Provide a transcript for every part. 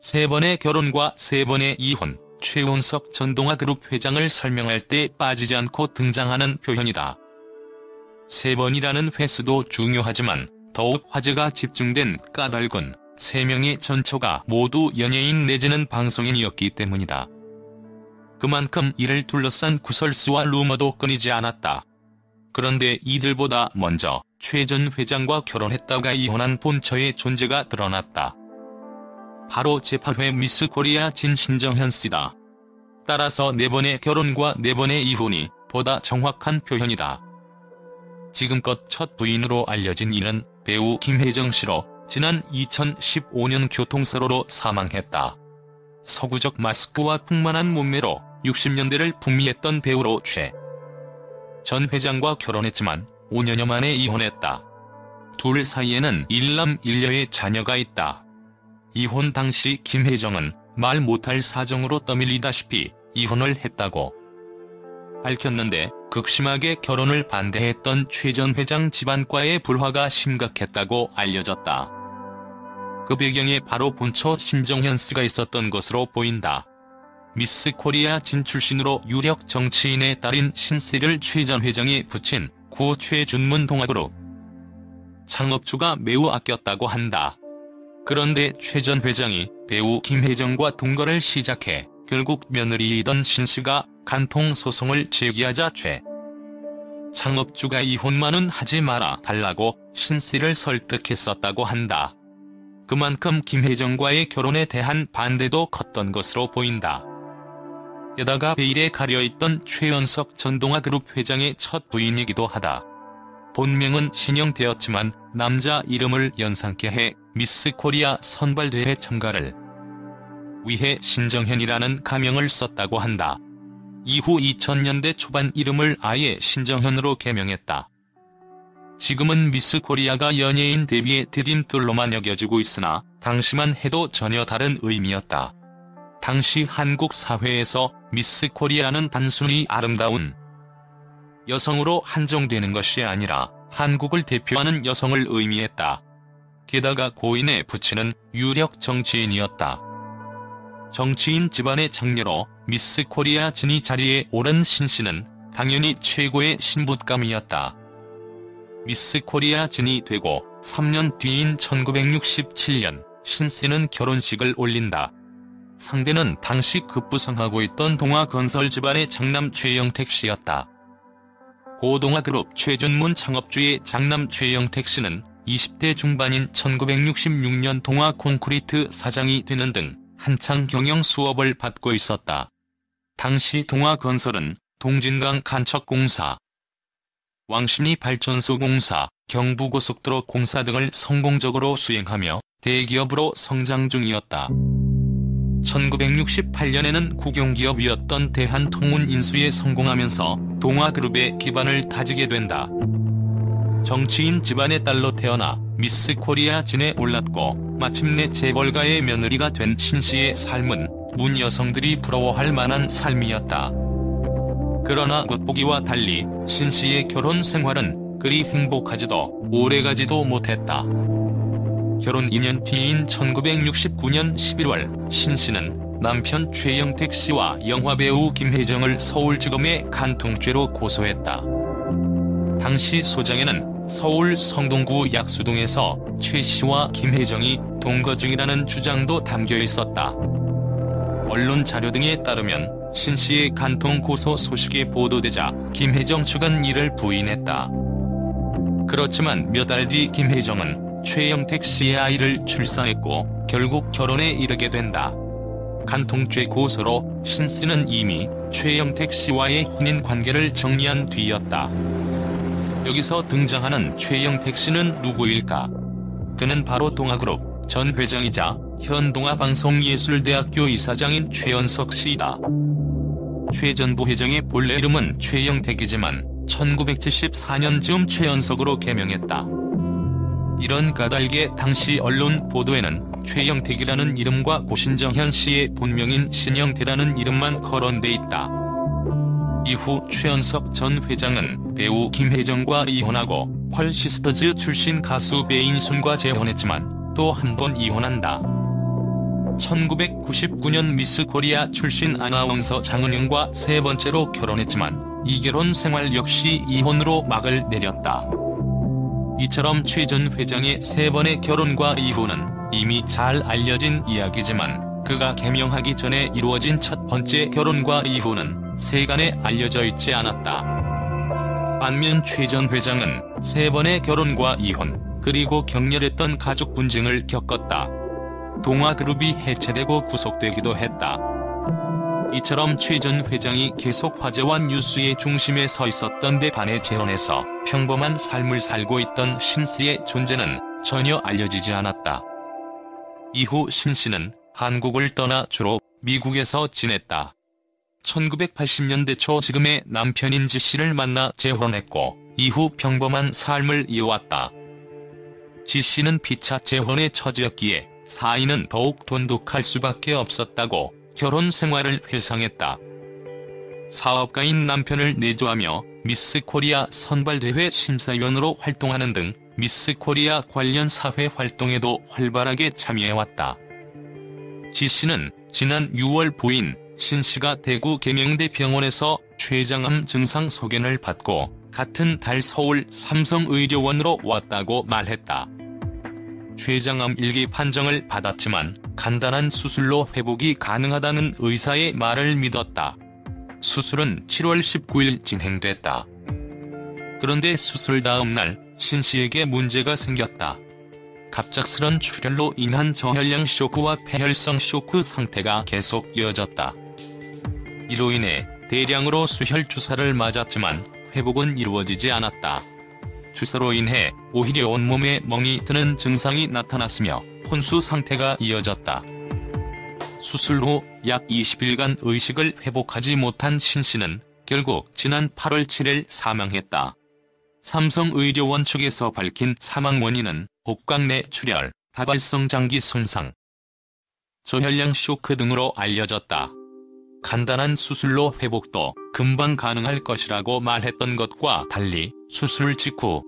3번의 결혼과 3번의 이혼, 최윤석 전동아그룹 회장을 설명할 때 빠지지 않고 등장하는 표현이다. 3번이라는 횟수도 중요하지만 더욱 화제가 집중된 까닭은 3명의 전처가 모두 연예인 내지는 방송인이었기 때문이다. 그만큼 이를 둘러싼 구설수와 루머도 끊이지 않았다. 그런데 이들보다 먼저 최 전 회장과 결혼했다가 이혼한 본처의 존재가 드러났다. 바로 제8회 미스 코리아 진신정현 씨다. 따라서 4번의 결혼과 4번의 이혼이 보다 정확한 표현이다. 지금껏 첫 부인으로 알려진 이는 배우 김혜정 씨로 지난 2015년 교통사고로 사망했다. 서구적 마스크와 풍만한 몸매로 60년대를 풍미했던 배우로 최 전 회장과 결혼했지만 5년여 만에 이혼했다. 둘 사이에는 일남 일녀의 자녀가 있다. 이혼 당시 김혜정은 말 못할 사정으로 떠밀리다시피 이혼을 했다고 밝혔는데 극심하게 결혼을 반대했던 최 전 회장 집안과의 불화가 심각했다고 알려졌다. 그 배경에 바로 본처 신정현 씨가 있었던 것으로 보인다. 미스 코리아 진 출신으로 유력 정치인의 딸인 신씨를 최 전 회장이 붙인 고 최준문 동아그룹 창업주가 매우 아꼈다고 한다. 그런데 최 전 회장이 배우 김혜정과 동거를 시작해 결국 며느리이던 신씨가 간통소송을 제기하자 최 창업주가 이혼만은 하지 마라 달라고 신씨를 설득했었다고 한다. 그만큼 김혜정과의 결혼에 대한 반대도 컸던 것으로 보인다. 게다가 베일에 가려있던 최윤석 전동아그룹 회장의 첫 부인이기도 하다. 본명은 신영태였지만 남자 이름을 연상케 해 미스 코리아 선발대회 참가를 위해 신정현이라는 가명을 썼다고 한다. 이후 2000년대 초반 이름을 아예 신정현으로 개명했다. 지금은 미스 코리아가 연예인 데뷔의 디딤돌로만 여겨지고 있으나 당시만 해도 전혀 다른 의미였다. 당시 한국 사회에서 미스 코리아는 단순히 아름다운 여성으로 한정되는 것이 아니라 한국을 대표하는 여성을 의미했다. 게다가 고인의 부친은 유력 정치인이었다. 정치인 집안의 장녀로 미스 코리아 진이 자리에 오른 신씨는 당연히 최고의 신부감이었다. 미스 코리아 진이 되고 3년 뒤인 1967년 신씨는 결혼식을 올린다. 상대는 당시 급부상하고 있던 동아건설 집안의 장남 최영택 씨였다. 고동아그룹 최준문 창업주의 장남 최영택 씨는 20대 중반인 1966년 동아콘크리트 사장이 되는 등 한창 경영 수업을 받고 있었다. 당시 동아건설은 동진강 간척공사, 왕십리 발전소 공사, 경부고속도로 공사 등을 성공적으로 수행하며 대기업으로 성장 중이었다. 1968년에는 국영기업이었던 대한통운 인수에 성공하면서 동아그룹의 기반을 다지게 된다. 정치인 집안의 딸로 태어나 미스 코리아 진에 올랐고 마침내 재벌가의 며느리가 된 신씨의 삶은 문 여성들이 부러워할 만한 삶이었다. 그러나 겉보기와 달리 신씨의 결혼 생활은 그리 행복하지도 오래가지도 못했다. 결혼 2년 뒤인 1969년 11월 신씨는 남편 최영택 씨와 영화배우 김혜정을 서울지검에 간통죄로 고소했다. 당시 소장에는 서울 성동구 약수동에서 최 씨와 김혜정이 동거 중이라는 주장도 담겨 있었다. 언론 자료 등에 따르면 신씨의 간통 고소 소식이 보도되자 김혜정 측은 이를 부인했다. 그렇지만 몇 달 뒤 김혜정은 최영택 씨의 아이를 출산했고 결국 결혼에 이르게 된다. 간통죄 고소로 신씨는 이미 최영택 씨와의 혼인 관계를 정리한 뒤였다. 여기서 등장하는 최영택 씨는 누구일까? 그는 바로 동아그룹 전 회장이자 현 동아방송예술대학교 이사장인 최연석 씨이다. 최 전 부회장의 본래 이름은 최영택이지만 1974년쯤 최연석으로 개명했다. 이런 까닭에 당시 언론 보도에는 최영택이라는 이름과 고신정현 씨의 본명인 신영태라는 이름만 거론돼 있다. 이후 최연석 전 회장은 배우 김혜정과 이혼하고 펄시스터즈 출신 가수 배인순과 재혼했지만 또 한 번 이혼한다. 1999년 미스 코리아 출신 아나운서 장은영과 세 번째로 결혼했지만 이 결혼 생활 역시 이혼으로 막을 내렸다. 이처럼 최 전 회장의 세 번의 결혼과 이혼은 이미 잘 알려진 이야기지만 그가 개명하기 전에 이루어진 첫 번째 결혼과 이혼은 세간에 알려져 있지 않았다. 반면 최 전 회장은 세 번의 결혼과 이혼, 그리고 격렬했던 가족 분쟁을 겪었다. 동아그룹이 해체되고 구속되기도 했다. 이처럼 최 전 회장이 계속 화제와 뉴스의 중심에 서 있었던 데 반해 재혼해서 평범한 삶을 살고 있던 신씨의 존재는 전혀 알려지지 않았다. 이후 신씨는 한국을 떠나 주로 미국에서 지냈다. 1980년대 초 지금의 남편인 지씨를 만나 재혼했고 이후 평범한 삶을 이어왔다. 지씨는 피차 재혼의 처지였기에 사이는 더욱 돈독할 수밖에 없었다고 결혼 생활을 회상했다. 사업가인 남편을 내조하며 미스 코리아 선발대회 심사위원으로 활동하는 등 미스 코리아 관련 사회 활동에도 활발하게 참여해왔다. 지씨는 지난 6월 부인 신씨가 대구 계명대 병원에서 췌장암 증상 소견을 받고 같은 달 서울 삼성의료원으로 왔다고 말했다. 췌장암 1기 판정을 받았지만 간단한 수술로 회복이 가능하다는 의사의 말을 믿었다. 수술은 7월 19일 진행됐다. 그런데 수술 다음 날 신씨에게 문제가 생겼다. 갑작스런 출혈로 인한 저혈량 쇼크와 폐혈성 쇼크 상태가 계속 이어졌다. 이로 인해 대량으로 수혈 주사를 맞았지만 회복은 이루어지지 않았다. 주사로 인해 오히려 온몸에 멍이 드는 증상이 나타났으며 혼수 상태가 이어졌다. 수술 후 약 20일간 의식을 회복하지 못한 신씨는 결국 지난 8월 7일 사망했다. 삼성의료원 측에서 밝힌 사망 원인은 복강 내 출혈, 다발성 장기 손상, 저혈량 쇼크 등으로 알려졌다. 간단한 수술로 회복도 금방 가능할 것이라고 말했던 것과 달리 수술 직후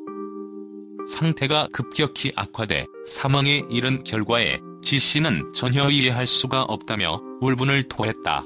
상태가 급격히 악화돼 사망에 이른 결과에 지씨는 전혀 이해할 수가 없다며 울분을 토했다.